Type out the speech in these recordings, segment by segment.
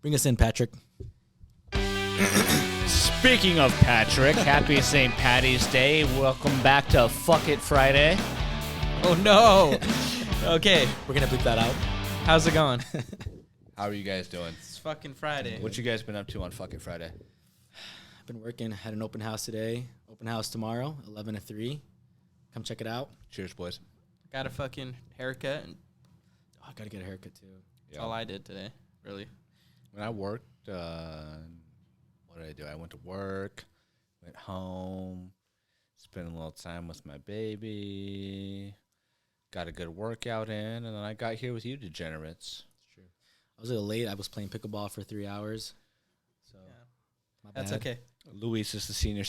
Bring us in, Patrick. Speaking of Patrick, happy St. Patty's Day. Welcome back to Fuck It Friday. Oh, no. Okay. We're going to bleep that out. How's it going? How are you guys doing? It's fucking Friday. What you guys been up to on Fuck It Friday? I've been working. Had an open house today. Open house tomorrow, 11 to 3. Come check it out. Cheers, boys. Got a fucking haircut. And Oh, I got to get a haircut, too. that's all I did today, really. When I worked, what did I do? I went to work, went home, spent a little time with my baby, got a good workout in, and then I got here with you degenerates. That's true. I was a little late. I was playing pickleball for 3 hours. So my That's bad. okay. Luis is the senior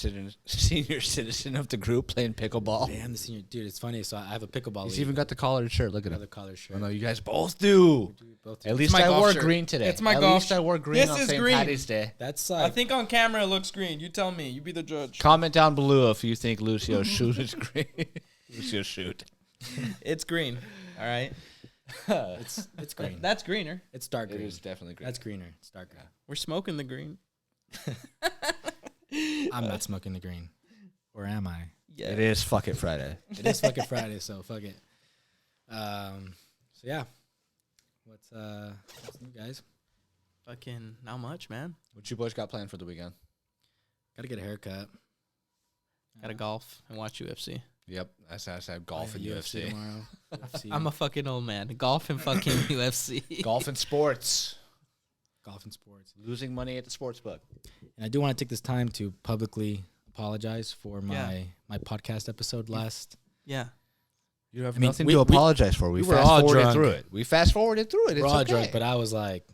citizen of the group playing pickleball. Damn, the senior. Dude, it's funny. So I have a pickleball He's league. even got the collared shirt. Look at him. Another collar shirt. I know you guys both do. We both do. At least my I golf wore shirt. green today. It's my At golf least I wore green This on is St. green. Patty's Day. That's I think on camera it looks green. You tell me. You be the judge. Comment down below if you think Lucio's shoot is green. Lucio's shoot. It's green. All right. it's green. That's greener. It's dark It green. is definitely green. That's greener. It's dark green. We're smoking the green. I'm not smoking the green. Or am I? Yeah. It is Fuck It Friday. It is fucking Friday, so fuck it. So yeah. What's new, guys? Fucking not much, man. What you boys got planned for the weekend? Gotta get a haircut. Gotta golf and watch UFC. Yep, I said golf and Yeah, UFC. tomorrow. UFC. I'm a fucking old man. Golf and fucking UFC. Golf and sports. golf and sports. Losing money at the sports book. And I do want to take this time to publicly apologize for Yeah. my podcast episode last. Yeah. You have I mean, nothing we- to we- apologize for. We we were fast all forwarded drunk. through it. We fast forwarded through it. It's We're all okay. drunk, but I was like,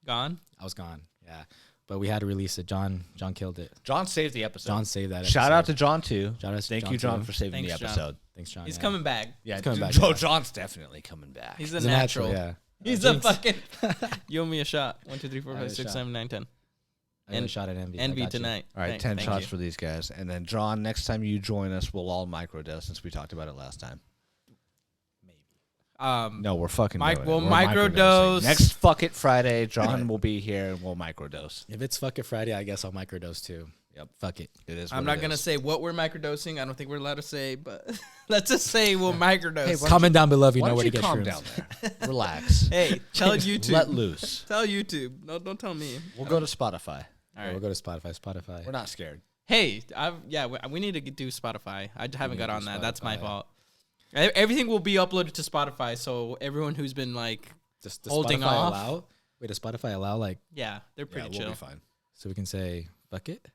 Gone? I was gone. Yeah. But we had to release it. John killed it. John saved the episode. John saved that Shout out to episode. John too. Shout out to Thank John you, John, too. for saving Thanks, the John. episode. Thanks, John. He's yeah. coming back. Yeah, He's coming back, Joe yeah. John's definitely coming back. He's a He's a natural. yeah. He's a Jinx. fucking. You owe me a shot. 1, 2, 3, 4, I 5, owe a 6, shot. 7, 9, 10. I got a shot at Envy. I Envy got you. tonight. All right, Thank- 10 thank shots you. for these guys. And then, John, next time you join us, we'll all microdose since we talked about it last time. No, we're fucking doing it. We'll We're microdose. Next Fuck It Friday, John will be here and we'll microdose. If it's fuck it Friday, I guess I'll microdose too. Yep. Fuck it. It is. I'm what not it going to is. say what we're microdosing. I don't think we're allowed to say, but let's just say we'll microdose. Hey, Comment down below if you Why know don't where you to get calm shrooms. down there? Relax. Hey, tell YouTube. Let loose. Tell YouTube. No, don't tell me. We'll go to Spotify. All Yeah, right. we'll go to Spotify. We're not scared. Hey, we need to do Spotify. I haven't need got to on do that. That's my Spotify. fault. Everything will be uploaded to Spotify, so everyone who's been like, Does Holding Spotify off. allow? Wait, does Spotify allow like yeah, they're pretty We'll chill. be fine. so we can say fuck it?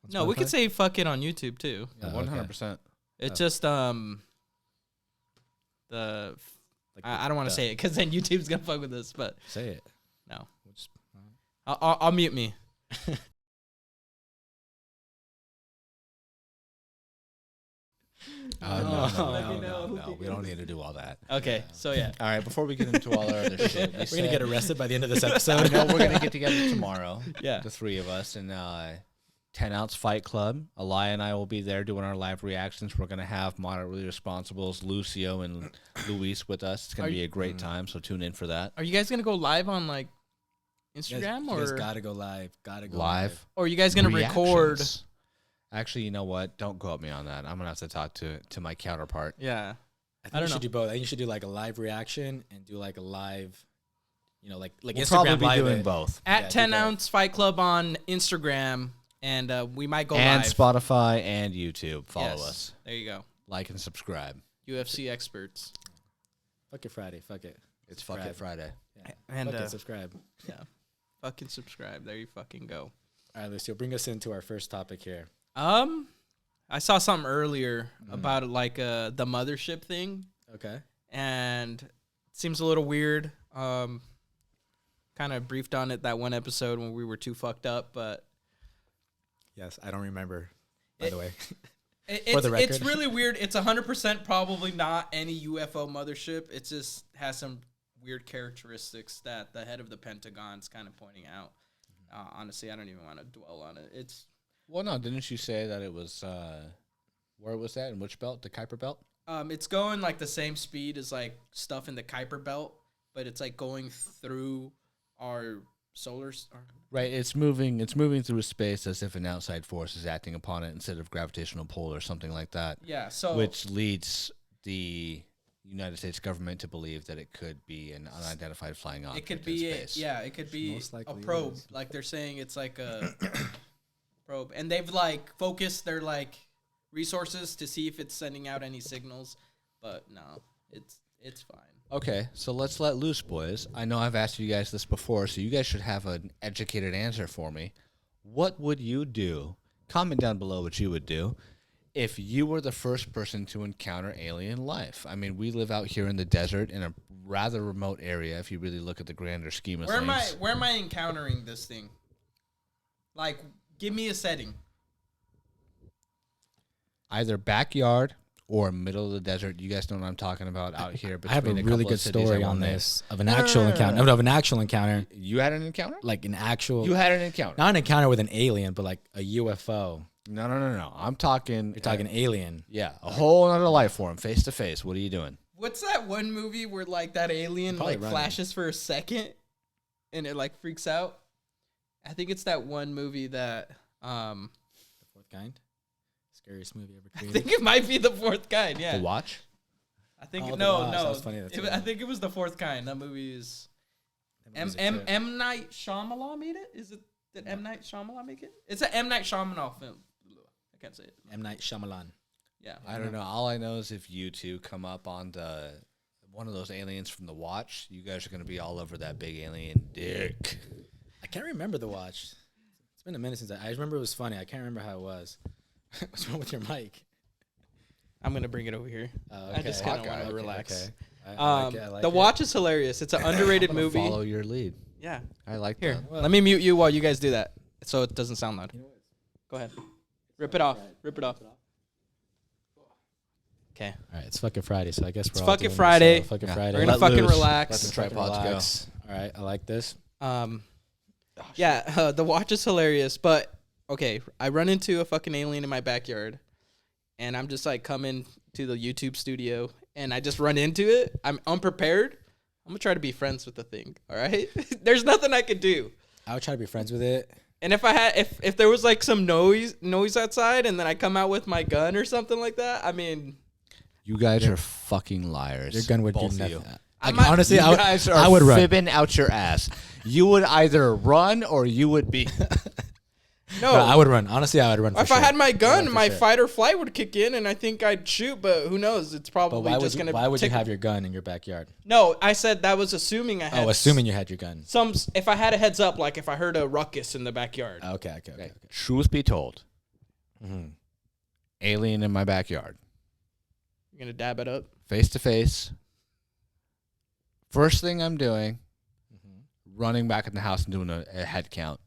on No, we Spotify? could say fuck it on YouTube too. Oh, okay. 100%. It's just the Like I don't want to the- say it because then YouTube's gonna fuck with us. But Say it. no, We'll just- I'll mute me. No. We don't need to do all that. Okay, so yeah, All right, before we get into all our other shit, We're gonna get arrested by the end of this episode. I know we're going to get together tomorrow. Yeah. The three of us in 10-ounce Fight Club. Eli and I will be there doing our live reactions. We're going to have Moderately Responsibles, Lucio, and Luis with us. It's going to be a great time, so tune in for that. are you guys gonna go live on like You Instagram guys or gotta go live. Gotta go Live. or are you guys gonna record? Reactions. Actually, you know what? Don't go at me on that. I'm going to have to talk to my counterpart. Yeah, I think I don't you should know. do both. I think you should do like a live reaction and do like a live, like We'll Instagram probably be live doing it. both. at Yeah, 10 do both. ounce Fight Club on Instagram, and we might go And live. Spotify and YouTube. Follow Yes. us. There you go. Like and subscribe. UFC experts. Fuck it Friday. Fuck it. It's Fuck It Subscribe. Friday. Yeah. And Fuck it. Subscribe. yeah, fucking subscribe. There you fucking go. All right, Lucio, bring us into our first topic here. I saw something earlier about like the mothership thing, Okay. and it seems a little weird. Kind of briefed on it that one episode when we were too fucked up, but Yes, I don't remember. By the way, it's, the it's record. really weird. It's 100% probably not any UFO mothership. It just has some weird characteristics that the head of the Pentagon's kind of pointing out. Honestly, I don't even want to dwell on it. It's Well, no, didn't you say that it was, where was that? In which belt? The Kuiper Belt? It's going like the same speed as like stuff in the Kuiper Belt, but it's like going through our Right, it's moving through space as if an outside force is acting upon it instead of gravitational pull or something like that. Yeah, so which leads the United States government to believe that it could be an unidentified flying object. it could be in space. it could be Most a likely it probe. is. Like they're saying it's like a probe, and they've like focused their like resources to see if it's sending out any signals, but no, it's fine. Okay, so let's let loose, boys. I know I've asked you guys this before, so you guys should have an educated answer for me. What would you do? Comment down below what you would do if you were the first person to encounter alien life. I mean, we live out here in the desert in a rather remote area if you really look at the grander scheme of things. Where am I encountering this thing? Like, give me a setting. Either backyard or middle of the desert. You guys know what I'm talking about out here. I have a between really couple good of cities story I on won't name. this of an actual encounter. Of an actual encounter, You had an encounter? like an actual. You had an encounter. Not an encounter with an alien, but like a UFO. No. I'm talking. You're talking alien. Yeah, a whole other life form, face to face. What are you doing? What's that one movie where like that alien Probably like running. flashes for a second and it like freaks out? I think it's that one movie that The fourth kind. Scariest movie ever I created. think it might be the fourth kind. Yeah, The Watch? I think Oh, The no. Watch. That was funny. That's I think it was the fourth kind. That movie is That movie's a trip. M Night Shyamalan made it. Is it did M Night Shyamalan make it? It's an M Night Shyamalan film. I can't say it. M. Night Shyamalan. Yeah, I don't know. All I know is if you two come up on one of those aliens from The Watch, you guys are going to be all over that big alien dick. I can't remember The Watch. It's been a minute since I remember it was funny. I can't remember how it was. What's wrong with your mic? I'm gonna bring it over here. I just kind of want to relax. Okay. I like it, I like The it. Watch is hilarious. It's an underrated I'm gonna movie. Follow your lead. Yeah. I like Here, that. let me mute you while you guys do that, so it doesn't sound loud. Go ahead. Rip it off. Rip it off. Okay. All right, it's fucking Friday, so I guess we're It's all fucking doing this, Friday. fucking Yeah. Friday. We're gonna Let fucking loose. relax. Let the Fucking tripods go. relax. All right, I like this. Yeah, The Watch is hilarious, but okay, I run into a fucking alien in my backyard, and I'm just like coming to the YouTube studio, and I just run into it. I'm unprepared. I'm gonna try to be friends with the thing. All right, there's nothing I could do. I would try to be friends with it. And if there was like some noise outside, and then I come out with my gun or something like that, I mean, You guys are fucking liars. Your gun would do both of nothing. you. Honestly, You guys are I would run. fibbing out your ass. You would either run or you would be. no. I would run. Honestly, I would run. For if sure. I had my gun, for my sure. fight or flight would kick in, and I think I'd shoot. But who knows? It's But probably why just would you, gonna. why would you tickle- have your gun in your backyard? No, I said that was assuming I had. Oh, assuming you had your gun. If I had a heads up, like if I heard a ruckus in the backyard. Okay. Truth be told, Mm-hmm. alien in my backyard, You're gonna dab it up. face to face. First thing I'm doing, running back in the house and doing a head count.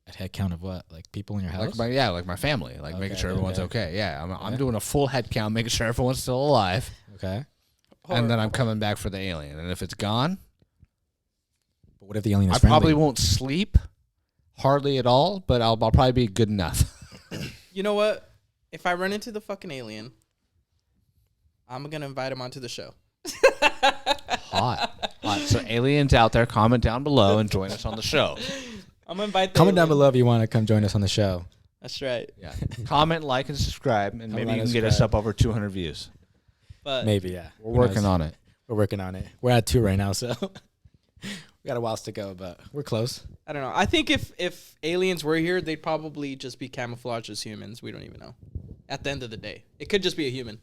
A head count of what? Like people in your house? Like my family, like making Okay, sure everyone's okay. okay. Yeah, I'm Okay. doing a full head count, making sure everyone's still alive, Okay. and then I'm coming back for the alien. And if it's gone, But what if the alien is I friendly? probably won't sleep hardly at all, but I'll probably be good enough. You know what? If I run into the fucking alien, I'm gonna invite him onto the show. Hot. So aliens out there, comment down below and join us on the show. I'm gonna invite. The Comment down alien. below if you want to come join us on the show. That's right. Yeah. Comment, like, and subscribe, and maybe like, you can and get us subscribe. up over 200 views. But Maybe, yeah. We're working on it. We're working on it. We're at 2 right now, so we got a while to go, but we're close. I don't know. I think if aliens were here, they'd probably just be camouflaged as humans. We don't even know. At the end of the day, it could just be a human.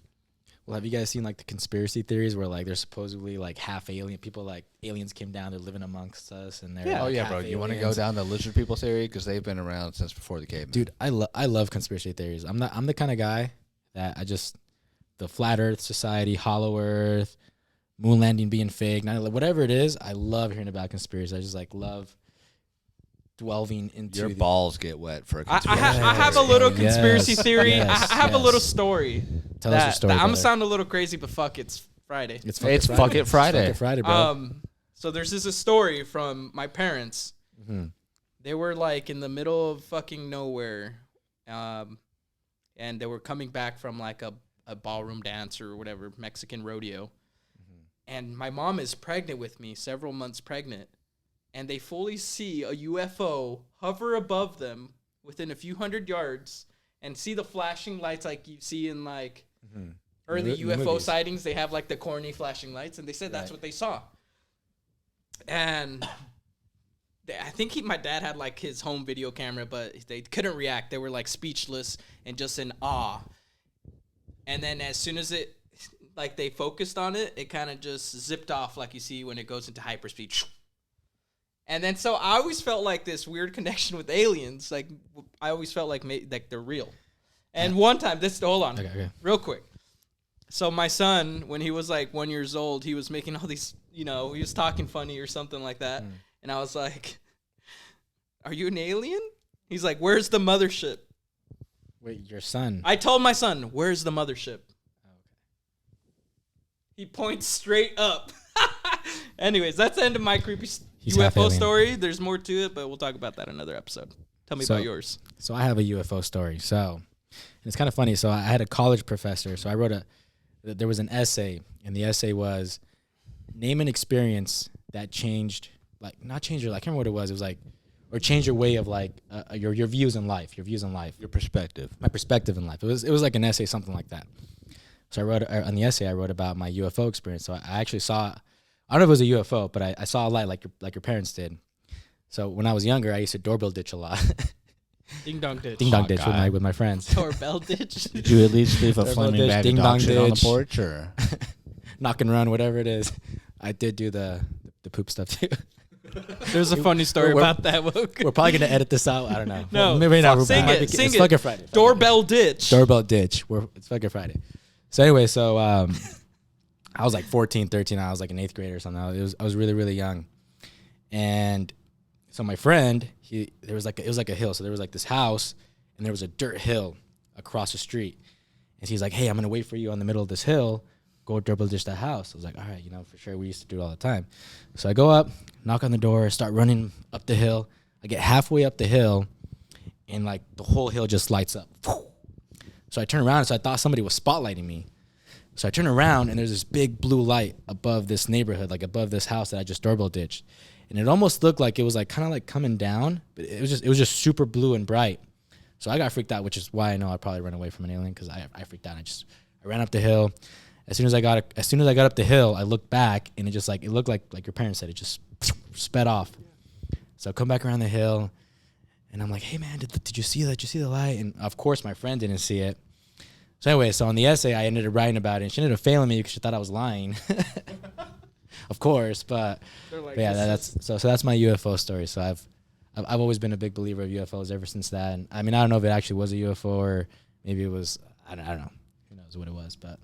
Well, have you guys seen like the conspiracy theories where like they're supposedly like half alien people, like aliens came down, they're living amongst us, and they're Yeah. like, Oh, yeah, half bro. You want to go aliens? down the lizard people theory? Because they've been around since before the caveman. Dude, I love conspiracy theories. I'm the kind of guy that the flat Earth society, hollow Earth, moon landing being fake, whatever it is. I love hearing about conspiracy. I just like love delving into Your the- balls get wet for a I conspiracy. have a little Yes, conspiracy theory. yes, I have a little yes. story. Tell us your story. I'm gonna brother. sound a little crazy, but fuck, it's Friday. It's It's fucking fucking Friday. It's fucking Friday, bro. So there's this a story from my parents. Mhm. They were like in the middle of fucking nowhere, and they were coming back from like a ballroom dance or whatever, Mexican rodeo. And my mom is pregnant with me, several months pregnant, and they fully see a UFO hover above them within a few hundred yards and see the flashing lights like you see in like early UFO movies. sightings. They have like the corny flashing lights, and they said that's what they saw. And I think my dad had like his home video camera, but they couldn't react. They were like speechless and just in awe. And then as soon as they focused on it, it kind of just zipped off like you see when it goes into hyperspeed. And then so I always felt like this weird connection with aliens. Like I always felt like they're real. And one time, hold on, real quick. So my son, when he was like 1 year old, he was making all these, he was talking funny or something like that. And I was like, "Are you an alien?" He's like, "Where's the mothership?" Wait, your son? I told my son, "Where's the mothership?" Oh, okay. He points straight up. Anyways, that's the end of my creepy He's half UFO alien. story. There's more to it, but we'll talk about that in another episode. Tell me about yours. So I have a UFO story. So, and it's kind of funny. So I had a college professor. So I wrote there was an essay, and the essay was, name an experience that changed, not changed your life. I can't remember what it was. It was like, or change your way of your views in life, Your perspective. my perspective in life. It was like an essay, something like that. So I wrote on the essay. I wrote about my UFO experience. So I actually saw, I don't know if it was a UFO, but I saw a light like your parents did. So when I was younger, I used to doorbell ditch a lot. Ding dong ditch. Ding dong ditch with my friends. Doorbell ditch. Did you at least leave a Doorbell flaming ditch, bag ding of dong dog shit on the ditch. porch, or? Knock and run, whatever it is. I did do the poop stuff too. There's a funny story about that. We're probably gonna edit this out. I don't know. No, Well, maybe not. sing it. It's Sing it. fucking Friday. Doorbell ditch. Doorbell ditch. It's fucking Friday. So anyway, I was like 14, 13. I was like an 8th grader or something. I was really, really young. And so my friend, it was like a hill. So there was like this house, and there was a dirt hill across the street. And he's like, "Hey, I'm gonna wait for you on the middle of this hill. Go doorbell ditch that house." I was like, "All right, for sure." We used to do it all the time. So I go up, knock on the door, start running up the hill. I get halfway up the hill, and like the whole hill just lights up. So I turn around, so I thought somebody was spotlighting me. So I turn around, and there's this big blue light above this neighborhood, like above this house that I just doorbell ditched. And it almost looked like it was like kind of like coming down, but it was just super blue and bright. So I got freaked out, which is why I know I'd probably run away from an alien, because I freaked out. I ran up the hill. As soon as I got up the hill, I looked back, and it looked like your parents said, it just sped off. So I come back around the hill, and I'm like, "Hey man, did you see that? Did you see the light?" And of course my friend didn't see it. So anyway, on the essay, I ended up writing about it, and she ended up failing me because she thought I was lying. Of course, but yeah, that's my UFO story. So I've always been a big believer of UFOs ever since that. And I mean, I don't know if it actually was a UFO or maybe it was, I don't know. Who knows what it was, but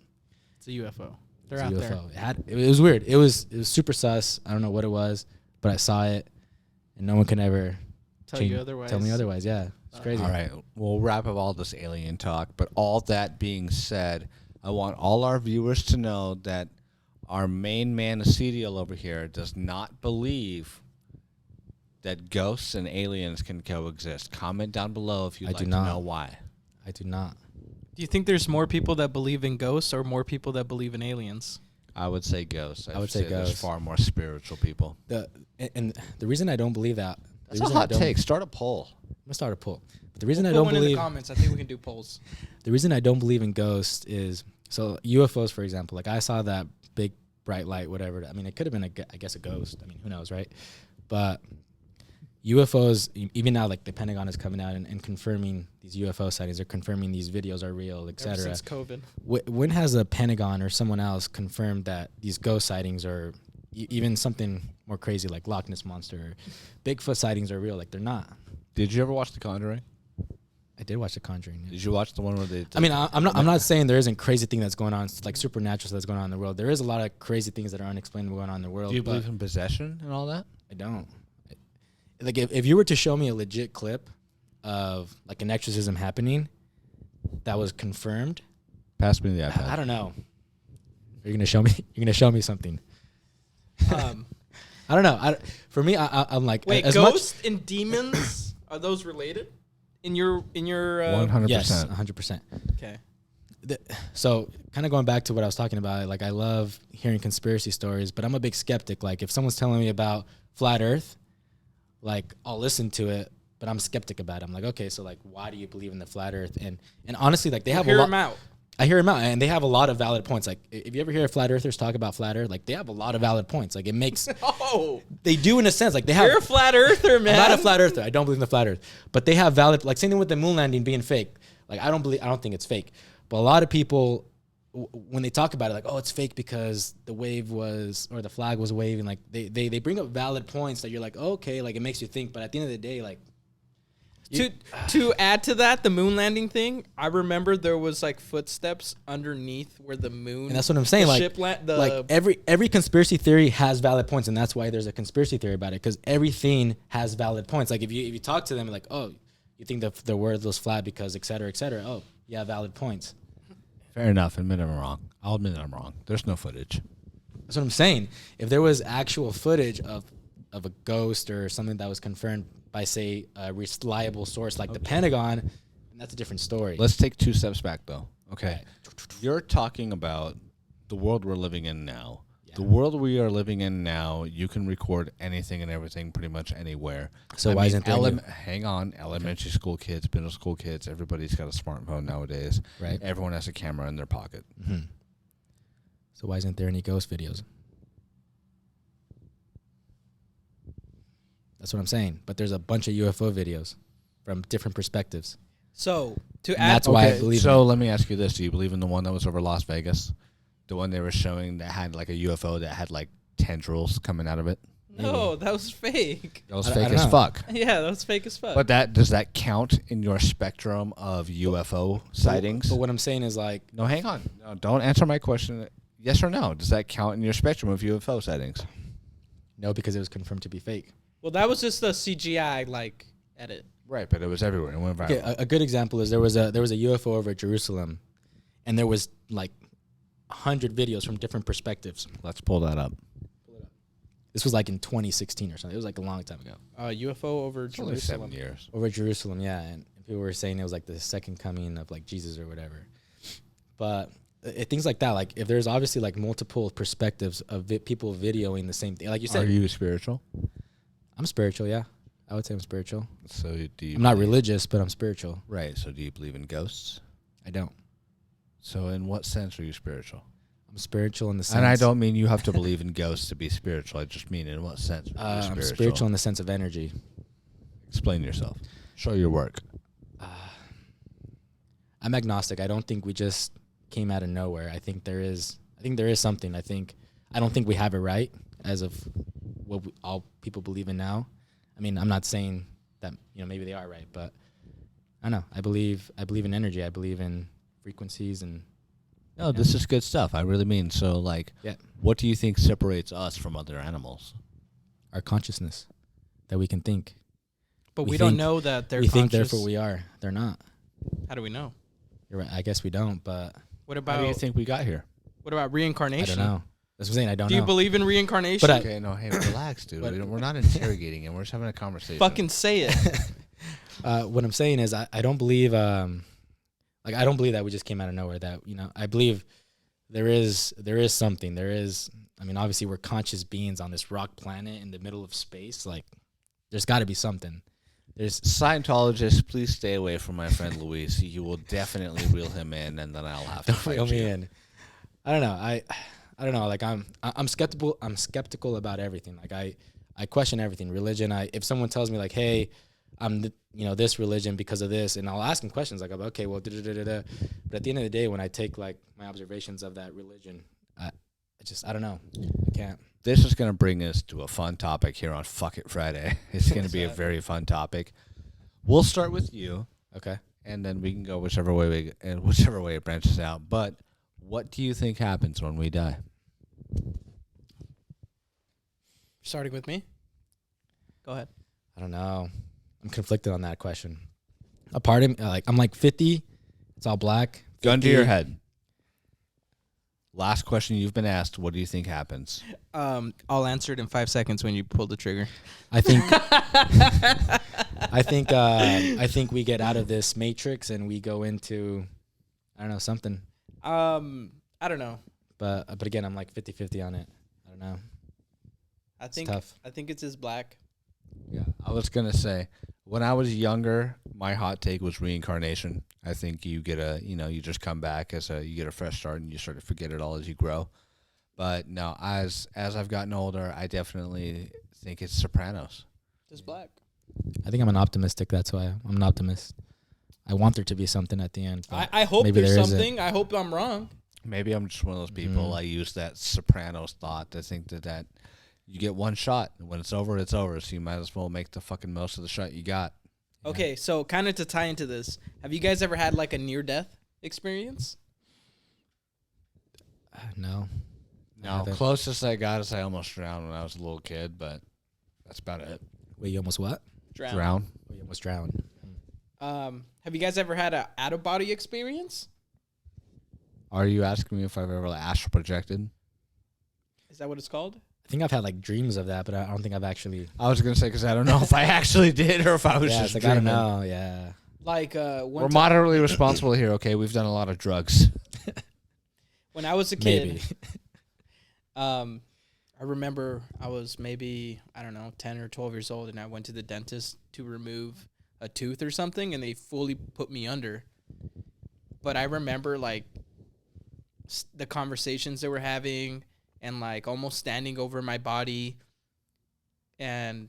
It's a UFO. They're it's out a there. UFO. It was weird. It was super sus. I don't know what it was, but I saw it, and no one can ever Tell you otherwise. Tell me otherwise. Yeah, it's crazy. All right, we'll wrap up all this alien talk. But all that being said, I want all our viewers to know that our main man, Acedial over here, does not believe that ghosts and aliens can coexist. Comment down below if you'd like to know why. I do not. Do you think there's more people that believe in ghosts or more people that believe in aliens? I would say ghosts. I would say there's ghosts. far more spiritual people. And the reason I don't believe that. That's a hot take. Start a poll. I'm gonna start a poll. But the reason I Put don't one in believe the comments. I think we can do polls. the reason I don't believe in ghosts is so UFOs, for example. Like I saw that big bright light, whatever. I mean, it could have been I guess a ghost. I mean, who knows, right? But UFOs, even now, like the Pentagon is coming out and confirming these UFO sightings. They're confirming these videos are real, Ever etc. since COVID. When has the Pentagon or someone else confirmed that these ghost sightings are even something more crazy like Loch Ness Monster or Bigfoot sightings are real? Like they're not. Did you ever watch The Conjuring? I did watch The Conjuring. Yeah. Did you watch the one where they? I mean, I'm not saying there isn't crazy thing that's going on, like supernatural stuff that's going on in the world. There is a lot of crazy things that are unexplainable going on in the world. Do you believe in possession and all that? I don't. Like if you were to show me a legit clip of like an exorcism happening that was confirmed, Pass me the iPad. I don't know. You're gonna show me. You're gonna show me something. I don't know. For me, I'm like, Wait, as ghosts and demons, are those related? In your 100%. Yes, 100%. Okay. So kind of going back to what I was talking about, like I love hearing conspiracy stories, but I'm a big skeptic. Like if someone's telling me about flat Earth, like I'll listen to it, but I'm skeptic about it. I'm like, okay, so like, why do you believe in the flat Earth? And honestly, like they have Hear a him lot. out. I hear them out, and they have a lot of valid points. Like, if you ever hear flat earthers talk about flat Earth, like they have a lot of valid points. Like, it makes they do in a sense. Like they have. You're a flat earther, man. I'm not a flat earther. I don't believe in the flat Earth, but they have valid. Like same thing with the moon landing being fake. Like I don't think it's fake. But a lot of people, when they talk about it, like, oh, it's fake because the wave was or the flag was waving. Like they bring up valid points that you're like, oh, okay, like it makes you think. But at the end of the day, like. To add to that, the moon landing thing, I remember there was like footsteps underneath where the moon. And that's what I'm saying. Like every conspiracy theory has valid points, and that's why there's a conspiracy theory about it, because everything has valid points. Like if you talk to them, like, oh, you think the world was flat because et cetera, et cetera. Oh, yeah, valid points. Fair enough. Admit I'm wrong. I'll admit I'm wrong. There's no footage. That's what I'm saying. If there was actual footage of a ghost or something that was confirmed by, say, a reliable source like the Pentagon, that's a different story. Let's take 2 steps back, though. Okay. Right. You're talking about the world we're living in now. Yeah. The world we are living in now, you can record anything and everything pretty much anywhere. So why isn't there hang on, elementary school kids, middle school kids, everybody's got a smartphone nowadays. Right. Everyone has a camera in their pocket. Mm-hmm. So why isn't there any ghost videos? That's what I'm saying. But there's a bunch of UFO videos from different perspectives. So to And add, that's why I believe So in it. let me ask you this. Do you believe in the one that was over Las Vegas? The one they were showing that had like a UFO that had like tendrils coming out of it? no, that was fake. That was I fake don't as know. fuck. Yeah, that was fake as fuck. But does that count in your spectrum of UFO sightings? But what I'm saying is like, No, hang on. No, don't answer my question. Yes or no? Does that count in your spectrum of UFO sightings? no, because it was confirmed to be fake. well, that was just the CGI like edit. Right, but it was everywhere. It went viral. Okay, a good example is there was a UFO over Jerusalem, and there was like 100 videos from different perspectives. Let's pull that up. This was like in 2016 or something. It was like a long time ago. UFO over It's only Jerusalem. 7 years. Over Jerusalem, yeah, and people were saying it was like the second coming of like Jesus or whatever. But things like that, like if there's obviously like multiple perspectives of people videoing the same thing, like you Are said, you spiritual? I'm spiritual, yeah. I would say I'm spiritual. So do you? I'm not believe- religious, but I'm spiritual. Right. So do you believe in ghosts? I don't. So in what sense are you spiritual? I'm spiritual in the sense. And I don't mean you have to believe in ghosts to be spiritual. I just mean in what sense are you spiritual? I'm spiritual in the sense of energy. Explain yourself. Show your work. I'm agnostic. I don't think we just came out of nowhere. I think there is something. I don't think we have it right as of what all people believe in now. I mean, I'm not saying that, maybe they are right, but I don't know. I believe in energy. I believe in frequencies and No, this is good stuff. I really mean. So like, Yeah. what do you think separates us from other animals? our consciousness that we can think. But We we don't think- know that they're we think, conscious. therefore we are. They're not. How do we know? You're right. I guess we don't, but What How about do you think we got here? what about I reincarnation? don't know. That's what I'm saying. I don't Do know. you believe in reincarnation? But Okay, no, hey, relax, dude. But- We're not interrogating him. We're just having a conversation. Fucking say it. What I'm saying is I don't believe I don't believe that we just came out of nowhere. That I believe there is something. I mean, obviously we're conscious beings on this rock planet in the middle of space. Like, there's got to be something. There's Scientologists, please stay away from my friend Luis. You will definitely reel him in, and then I'll have to don't fight reel me you. in. I don't know. I don't know. Like I'm skeptical. I'm skeptical about everything. Like I question everything. Religion. If someone tells me like, hey, I'm this religion because of this, and I'll ask them questions like, okay, well, da-da-da-da-da. But at the end of the day, when I take like my observations of that religion, I don't know. I can't. This is going to bring us to a fun topic here on Fuck It Friday. It's going to be a very fun topic. We'll start with you, Okay. and then we can go whichever way it branches out. But what do you think happens when we die? Starting with me. Go ahead. I don't know. I'm conflicted on that question. A part of me, I'm like 50. It's all black. Gun to 50. your head. Last question you've been asked. What do you think happens? I'll answer it in 5 seconds when you pull the trigger. I think. I think we get out of this matrix and we go into, I don't know, something. I don't know. But again, I'm like 50-50 on it. I don't know. I think tough. I think it's as black. Yeah, I was gonna say when I was younger, my hot take was reincarnation. I think you get you just come back you get a fresh start and you sort of forget it all as you grow. But no, as I've gotten older, I definitely think it's Sopranos. Just black. I think I'm an optimistic. That's why I'm an optimist. I want there to be something at the end. I hope maybe there's there isn't. something. I hope I'm wrong. Maybe I'm just one of those people. I use that Sopranos thought to think that you get one shot, and when it's over, it's over. So you might as well make the fucking most of the shot you got. Okay, so kind of to tie into this, have you guys ever had like a near-death experience? No. No, closest I got is I almost drowned when I was a little kid, but that's about it. Wait, you almost what? Drown. Oh, you almost drowned. Have you guys ever had a out-of-body experience? Are you asking me if I've ever astral projected? Is that what it's called? I think I've had like dreams of that, but I don't think I've actually. I was gonna say because I don't know if I actually did or if I was Yeah, just it's like, I dreaming. don't know. Yeah. Like We're moderately responsible here. Okay, we've done a lot of drugs. when I was a kid, Maybe. I remember I was maybe, I don't know, 10 or 12 years old, and I went to the dentist to remove a tooth or something, and they fully put me under. But I remember, like, the conversations they were having and, like, almost standing over my body and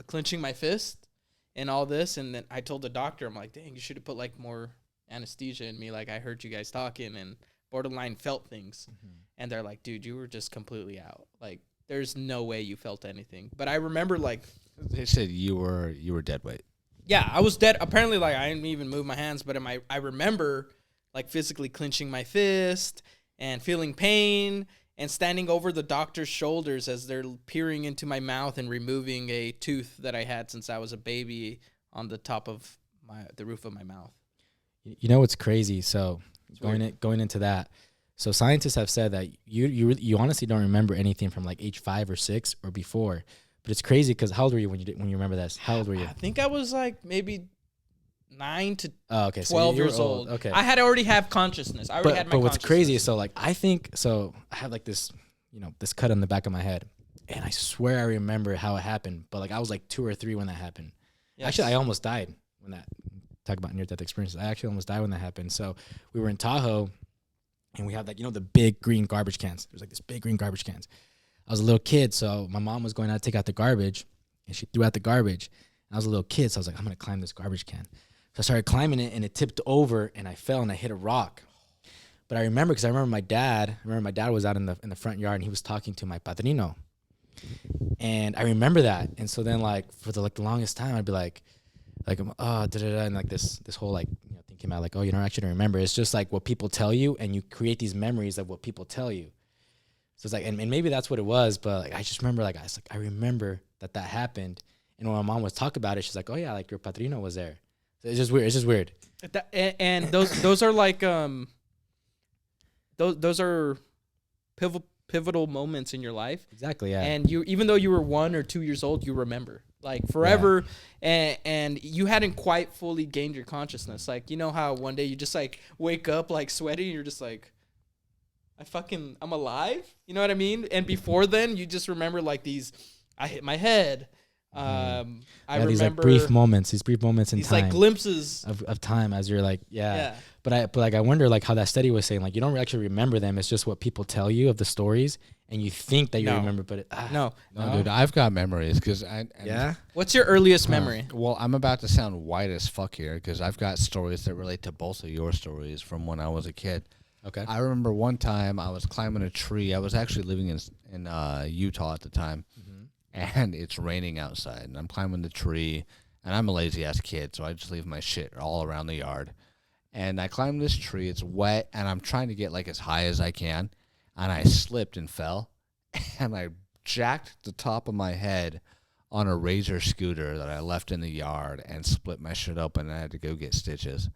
clenching my fist and all this. And then I told the doctor, I'm like, dang, you should have put, like, more anesthesia in me. Like, I heard you guys talking and borderline felt things. Mm-hmm. And they're like, dude, you were just completely out. Like, there's no way you felt anything. But I remember, like, they said you were dead weight. Yeah, I was dead. Apparently, like, I didn't even move my hands, but I remember, like, physically clenching my fist and feeling pain and standing over the doctor's shoulders as they're peering into my mouth and removing a tooth that I had since I was a baby on the top of the roof of my mouth. You know what's crazy? So going into that, so scientists have said that you honestly don't remember anything from like age 5 or 6 or before. But it's crazy because how old were you when you remember this? How old were you? I think I was like maybe 9 to 12 so years old. Okay. I had already have consciousness. I already had my But what's consciousness. crazy is so like I have like this, this cut on the back of my head. And I swear I remember how it happened. But like I was like 2 or 3 when that happened. Yes. Actually, I almost died when that talk about near-death experiences. I actually almost died when that happened. So we were in Tahoe and we had like, the big green garbage cans. There's like this big green garbage cans. I was a little kid, so my mom was going out to take out the garbage, and she threw out the garbage. And I was a little kid, so I was like, I'm going to climb this garbage can. So I started climbing it, and it tipped over, and I fell, and I hit a rock. But I remember, because I remember my dad was out in the front yard, and he was talking to my padrino. And I remember that. And so then, like, for the longest time, I'd be like, oh, da-da-da, and like this whole, like, thing came out, like, oh, you don't actually remember. It's just, like, what people tell you, and you create these memories of what people tell you. So it's like, and maybe that's what it was, but like I just remember, like I remember that happened, and when my mom was talking about it, she's like, "Oh yeah, like your padrino was there." So it's just weird. It's just weird. And those are like those are pivotal moments in your life. Exactly. Yeah. And you, even though you were 1 or 2 years old, you remember like forever, and you hadn't quite fully gained your consciousness. Like how one day you just like wake up like sweaty, and you're just like, I'm alive. You know what I mean? And before then, you just remember like these, I hit my head. I remember these like brief moments in these time. Like glimpses of time as you're like, yeah. But I wonder like how that study was saying, like you don't actually remember them. It's just what people tell you of the stories, and you think that you remember, but no, dude, I've got memories because What's your earliest memory? Well, I'm about to sound white as fuck here because I've got stories that relate to both of your stories from when I was a kid. Okay. I remember one time I was climbing a tree. I was actually living in Utah at the time, and it's raining outside. And I'm climbing the tree, and I'm a lazy-ass kid, so I just leave my shit all around the yard. And I climbed this tree. It's wet, and I'm trying to get, like, as high as I can. And I slipped and fell, and I jacked the top of my head on a Razor scooter that I left in the yard and split my shit open, and I had to go get stitches.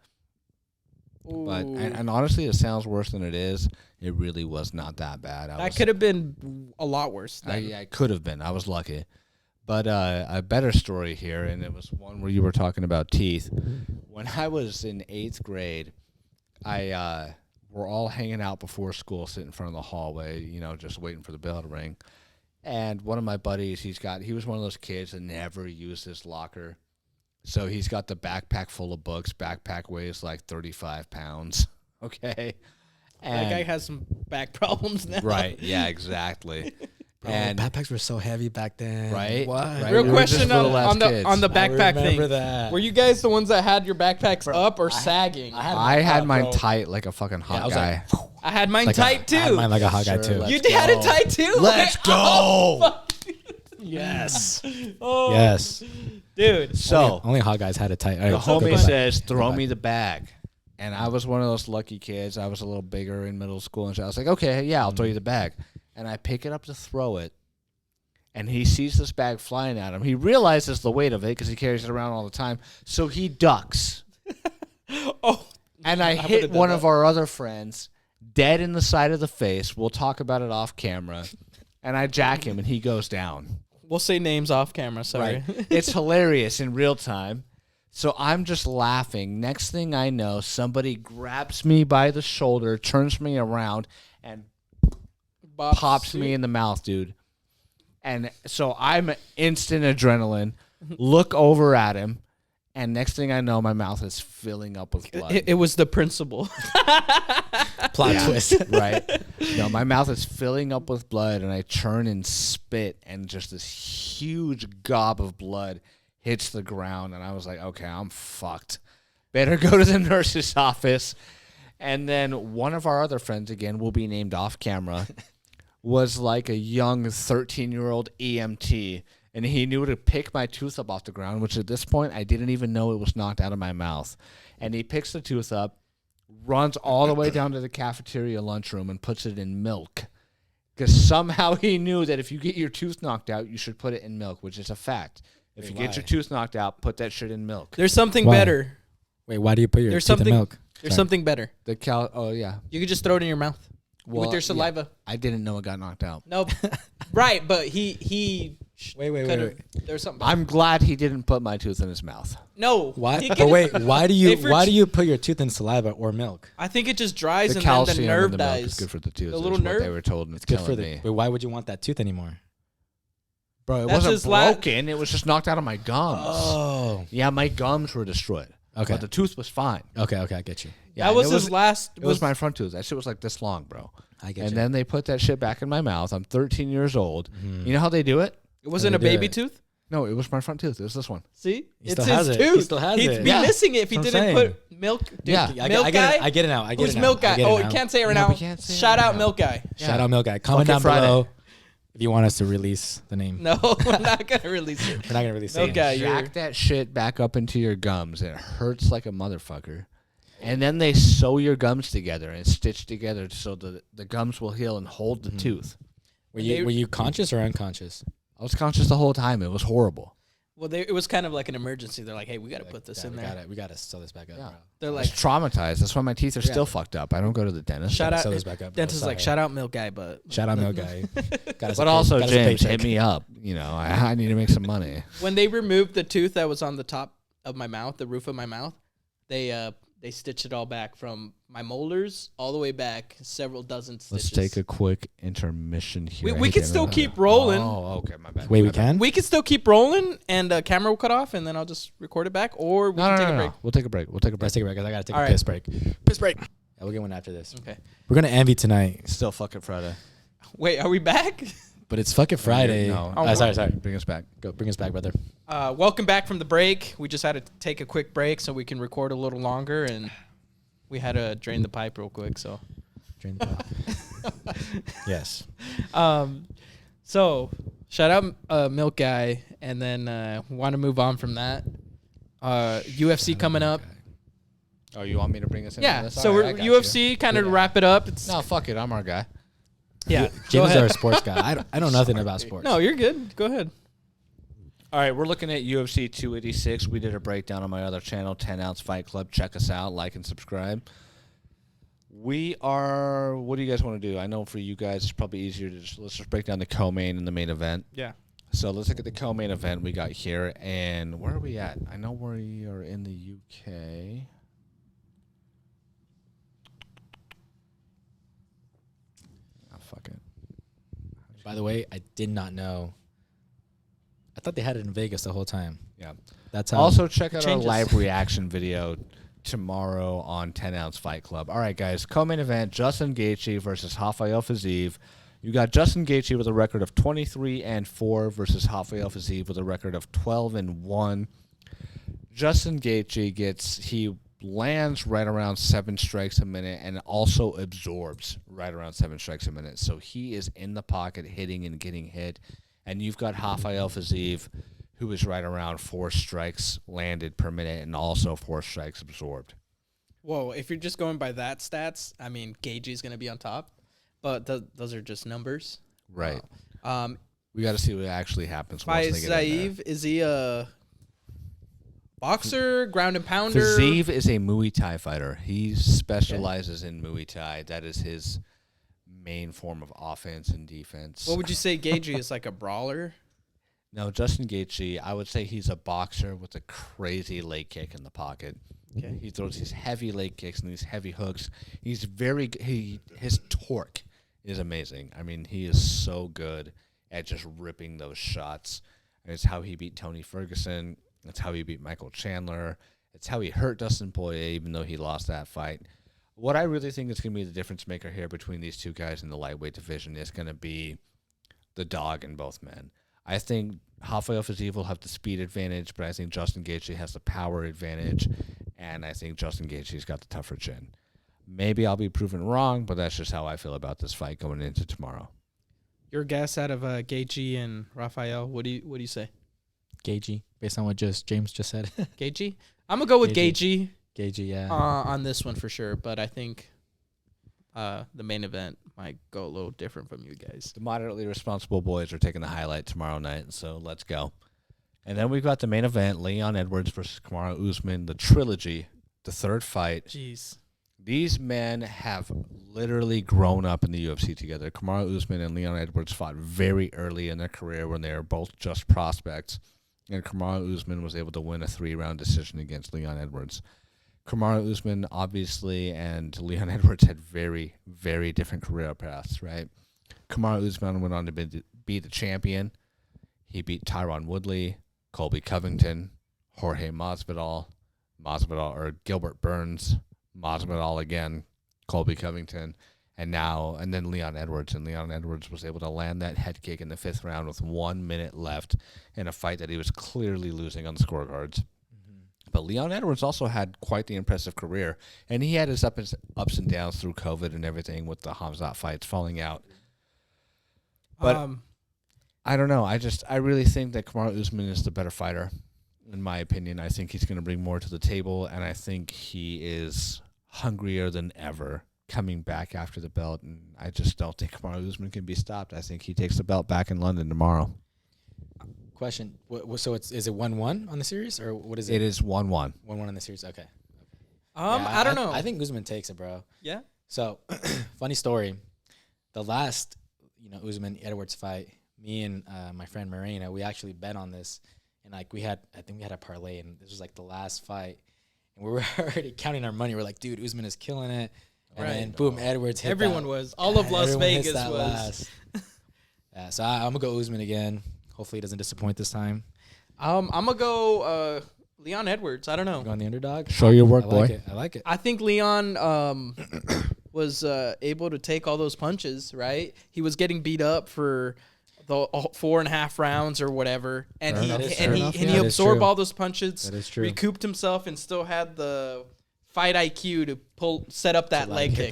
But and honestly, it sounds worse than it is. It really was not that bad. That could have been a lot worse. It could have been. I was lucky. But a better story here, and it was one where you were talking about teeth. When I was in 8th grade, we're all hanging out before school, sitting in front of the hallway, just waiting for the bell to ring. And one of my buddies, he was one of those kids that never used his locker. So he's got the backpack full of books. Backpack weighs like 35 pounds. Okay. That guy has some back problems now. Right. Yeah, exactly. Bro, And backpacks were so heavy back then. Right? What? Right. Real We were just question little ass on the kids. backpack I thing. remember that. Were you guys the ones that had your backpacks up or sagging? I had mine bro. tight like a fucking hot I was guy. like, I had mine like tight too. I had mine like a hot guy Sure, too. let's You had it go. tight too. Let's Oh, go. fuck. Yes. Oh, Yes. dude. So Only hot guys had it tight. the All right, homie go back. says, "Throw back. me the bag." And I was one of those lucky kids. I was a little bigger in middle school, and so I was like, "Okay, yeah, I'll throw you the bag." And I pick it up to throw it, and he sees this bag flying at him. He realizes the weight of it because he carries it around all the time. So he ducks, Oh, and I would've hit done one that. of our other friends dead in the side of the face. We'll talk about it off camera. And I jack him, and he goes down. we'll say names off camera. Sorry. Right. It's hilarious in real time. So I'm just laughing. Next thing I know, somebody grabs me by the shoulder, turns me around, and pops me in the mouth, dude. And so I'm instant adrenaline. Look over at him, and next thing I know, my mouth is filling up with blood. It was the principal. Plot twist. Right? No, my mouth is filling up with blood, and I turn and spit, and just this huge gob of blood hits the ground, and I was like, okay, I'm fucked. Better go to the nurse's office. And then one of our other friends, again, will be named off camera, was like a young 13-year-old EMT, and he knew to pick my tooth up off the ground, which at this point I didn't even know it was knocked out of my mouth. And he picks the tooth up, runs all the way down to the cafeteria lunchroom, and puts it in milk. Because somehow he knew that if you get your tooth knocked out, you should put it in milk, which is a fact. If you get your tooth knocked out, put that shit in milk. There's something Why? better. Wait, why do you put your There's teeth in something. milk? There's Sorry. something better. Oh, yeah. You could just throw it in your mouth with Well, your saliva. yeah. I didn't know it got knocked out. No, right? But he. Wait. could've- There's something. Better. I'm glad he didn't put my tooth in his mouth. No. Why? he But can- wait, why do you If you're why ch- do you put your tooth in saliva or milk? I think it just dries The and calcium then the nerve in the milk dies. is good for the tooth. The is little what nerve? they were told. It's good for telling the. me. But why would you want that tooth anymore? Bro, it That's wasn't his la- broken. It was just knocked out of my gums. Oh. Yeah, my gums were destroyed. Okay. But the tooth was fine. Okay, I get you. Yeah, that and was it his last. It was my front tooth. That shit was like this long, bro. I get And you. then they put that shit back in my mouth. I'm 13 years old. Mhm. You know how they do it? It wasn't a they do baby it. tooth. No, it was my front tooth. It was this one. See, He it's still his has it. tooth. He still has He'd it. be Yeah. missing it if he That's what I'm didn't saying. put milk. Dude, Yeah. milk guy. I get it now. I get Who's it now. milk I guy? get it Oh, now. you can't say it right No, now. we can't say it Shout right out now. milk guy. Shout out Milk Guy. Comment Fucking down Friday. below if you want us to release the name. No, we're not gonna release it. We're not gonna release Milk it. Guy, you're. Jack that shit back up into your gums. It hurts like a motherfucker. And then they sew your gums together and stitch together so the gums will heal and hold the tooth. Were you conscious or unconscious? I was conscious the whole time. It was horrible. Well, it was kind of like an emergency. They're like, "Hey, we got to put this Yeah, in we there." We gotta sew this back up. Yeah. Bro. They're I like, was traumatized. That's why my teeth are still fucked up. I don't go to the dentist. "Shout out." sew this back up, bro. Dentist is like, Sorry. "Shout out, milk guy," but Shout out Milk Guy. But also, James, hit me up. You know, I need to make some money. when they removed the tooth that was on the top of my mouth, the roof of my mouth, they stitched it all back from my molars all the way back, several dozen stitches. Let's take a quick intermission here. We can still keep rolling. Oh, okay, my bad. Wait, my we bad. can? We can still keep rolling, and the camera will cut off, and then I'll just record it back, or we No, can no, take no, a no. break. We'll take a break. We'll take a break. Let's take a break because I gotta take All a right. piss break. Piss break. Yeah, we'll get one after this. Okay. We're gonna envy tonight, Still fucking Friday. Wait, are we back? but it's fucking Friday. No. Oh, sorry. Bring us back. Go bring us back, brother. Welcome back from the break. We just had to take a quick break so we can record a little longer, and we had to drain the pipe real quick. So, Drain the pipe. Yes. So shout out Milk Guy, and then want to move on from that. UFC coming up. Oh, you want me to bring us in? Yeah. on this? So All we're right, I got UFC kind of to wrap it up. It's you. No, fuck it. I'm our guy. yeah. Go James is ahead. our sports guy. I know nothing about sports. No, you're good. Go ahead. All right, we're looking at UFC 286. We did a breakdown on my other channel, 10 Ounce Fight Club. Check us out, like and subscribe. We are. What do you guys want to do? I know for you guys, it's probably easier to let's just break down the co-main and the main event. Yeah. So let's look at the co-main event we got here, and where are we at? I know we are in the UK. Oh, fuck it. By the way, I did not know. I thought they had it in Vegas the whole time. Yeah. That's how. Also, check out our changes. live reaction video tomorrow on 10 Ounce Fight Club. All right, guys. Co-main event: Justin Gaethje versus Rafael Fiziev. You got Justin Gaethje with a record of 23-4 versus Rafael Fiziev with a record of 12-1. Justin Gaethje lands right around 7 strikes a minute and also absorbs right around 7 strikes a minute. So he is in the pocket, hitting and getting hit. And you've got Rafael Fiziev, who is right around 4 strikes landed per minute and also 4 strikes absorbed. Whoa, if you're just going by that stats, I mean, Gaethje's going to be on top. But those are just numbers. Right. Um, We got to see what actually happens by once they get in there. Zaev, is he a boxer, ground and pounder? Fiziev is a Muay Thai fighter. He specializes in Muay Thai. That is his main form of offense and defense. What would you say Gaethje is, like a brawler? No, Justin Gaethje, I would say he's a boxer with a crazy leg kick in the pocket. Okay. He throws these heavy leg kicks and these heavy hooks. His torque is amazing. I mean, he is so good at just ripping those shots. And it's how he beat Tony Ferguson. It's how he beat Michael Chandler. It's how he hurt Dustin Poirier, even though he lost that fight. What I really think is going to be the difference maker here between these two guys in the lightweight division is going to be the dog in both men. I think Rafael Fiziev will have the speed advantage, but I think Justin Gaethje has the power advantage, and I think Justin Gaethje's got the tougher chin. Maybe I'll be proven wrong, but that's just how I feel about this fight going into tomorrow. Your guess out of Gaethje and Rafael, what do you say? Gaethje, based on what James just said. Gaethje? I'm going to go with Gaethje. Gaethje, yeah. On this one for sure, but I think the main event might go a little different from you guys. The moderately responsible boys are taking the highlight tomorrow night, so let's go. And then we've got the main event, Leon Edwards versus Kamaru Usman, the trilogy, the third fight. Jeez. These men have literally grown up in the UFC together. Kamaru Usman and Leon Edwards fought very early in their career when they were both just prospects, and Kamaru Usman was able to win a 3-round decision against Leon Edwards. Kamaru Usman, obviously, and Leon Edwards had very, very different career paths, right? Kamaru Usman went on to be the champion. He beat Tyron Woodley, Colby Covington, Jorge Masvidal, or Gilbert Burns, Masvidal again, Colby Covington, and then Leon Edwards. And Leon Edwards was able to land that head kick in the 5th round with 1 minute left in a fight that he was clearly losing on the scorecards. But Leon Edwards also had quite the impressive career, and he had his ups and downs through COVID and everything with the Hamzat fights falling out. But I don't know. I really think that Kamaru Usman is the better fighter, in my opinion. I think he's going to bring more to the table, and I think he is hungrier than ever coming back after the belt, and I just don't think Kamaru Usman can be stopped. I think he takes the belt back in London tomorrow. Question. So is it 1-1 on the series, or what is it? It is 1-1. 1-1 on the series. Okay. I don't know. I think Usman takes it, bro. Yeah. So, funny story. The last, Usman Edwards fight, me and my friend Marina, we actually bet on this, and I think we had a parlay, and this was like the last fight, and we were already counting our money. We're like, dude, Usman is killing it, and then boom, Edwards hit. Everyone was. All of Las Vegas was. Last. Yeah, so I'm gonna go Usman again. Hopefully, he doesn't disappoint this time. I'm gonna go Leon Edwards. I don't know. Going the underdog. Show your work, boy. I like it. I think Leon was able to take all those punches. Right, he was getting beat up for the 4.5 rounds or whatever, and he absorbed all those punches. That is true. Recouped himself and still had the fight IQ to set up that leg kick.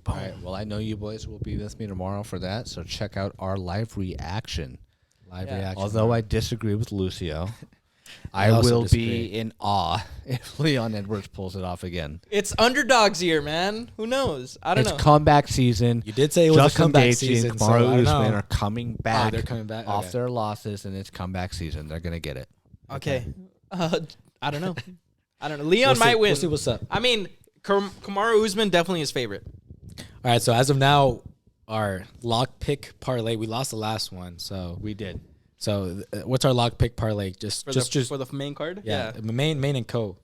All right. Well, I know you boys will be with me tomorrow for that, so check out our live reaction. Reaction. Although I disagree with Lucio, I also will disagree. be in awe if Leon Edwards pulls it off again. It's underdogs year, man. Who knows? I don't know. It's comeback season. You did say it was Justin a comeback Gaethje season. and So Kamaru I don't Usman know. are coming back. They're coming back off okay. their losses, and it's comeback season. They're gonna get it. Okay. I don't know. Leon might win. We'll see what's up. I mean, Kamaru Usman definitely his favorite. All right. So as of now, our lock pick parlay. We lost the last one, so We did. So what's our lock pick parlay? Just For the main card? yeah, main and co.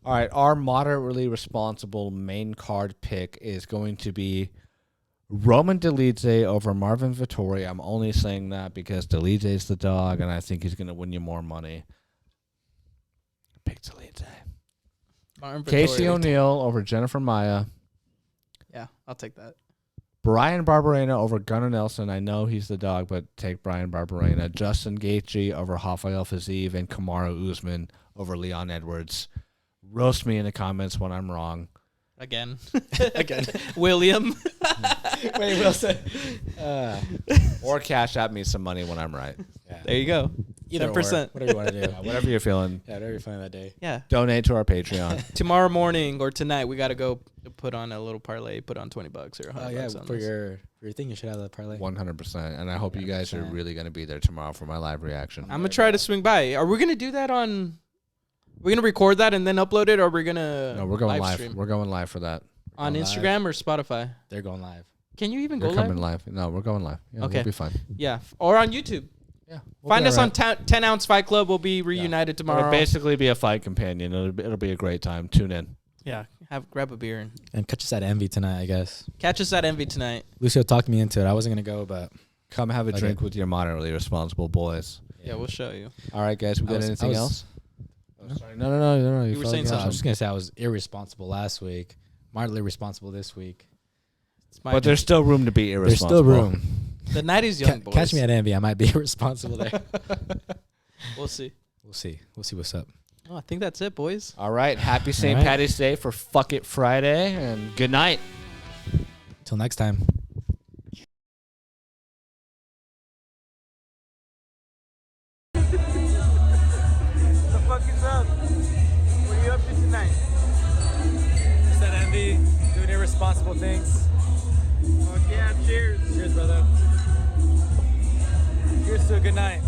All right, our moderately responsible main card pick is going to be Roman Dolidze over Marvin Vettori. I'm only saying that because Dolidze's the dog, and I think he's going to win you more money. Pick Dolidze. Casey O'Neill over Jennifer Maia. Yeah, I'll take that. Brian Barberena over Gunnar Nelson. I know he's the dog, but take Brian Barberena. Justin Gaethje over Rafael Fiziev, and Kamaru Usman over Leon Edwards. Roast me in the comments when I'm wrong. Again. Again. William. Wait, Wilson. Or cash at me some money when I'm right. Yeah. There you go. Either 10%. or, whatever you want to do. Whatever you're feeling. Yeah, whatever you're feeling that day. Yeah. Donate to our Patreon. Tomorrow morning or tonight, we got to go put on a little parlay, put on $20 or $100. Oh yeah, on for this. your thing, you should have the parlay. 100%. And I hope you guys are really going to be there tomorrow for my live reaction. I'm going to try to swing by. Are we going to do that on... We're going to record that and then upload it, or are we going to No, we're going live. stream? We're going live for that. On Going Instagram or Spotify? They're going live. Can you even We're go coming live? live. No, we're going live. Yeah, Okay. We'll be fine. Yeah. Or on YouTube. Yeah. Find us on 10 Ounce Fight Club. We'll be reunited tomorrow. It'll basically be a fight companion. It'll be a great time. Tune in. Yeah. Grab a beer and And catch us at Envy tonight, I guess. catch us at Envy tonight. Lucio talked me into it. I wasn't gonna go, but Come have a Okay. drink with your moderately responsible boys. Yeah, we'll show you. All right, guys. We got anything else? No? Sorry. No. You were saying I something. was just gonna say I was irresponsible last week. Mildly responsible this week. It's my But there's still room to be There's irresponsible. still room. the night is young, boys. Catch me at Envy. I might be irresponsible there. We'll see. We'll see. We'll see what's up. Oh, I think that's it, boys. All right. Happy St. right. Patty's Day for Fuck It Friday. And good night. Till next time. What the fuck is up? What are you up to tonight? Just at Envy, doing irresponsible things. Fuck yeah, cheers. Cheers, brother. Cheers to a good night.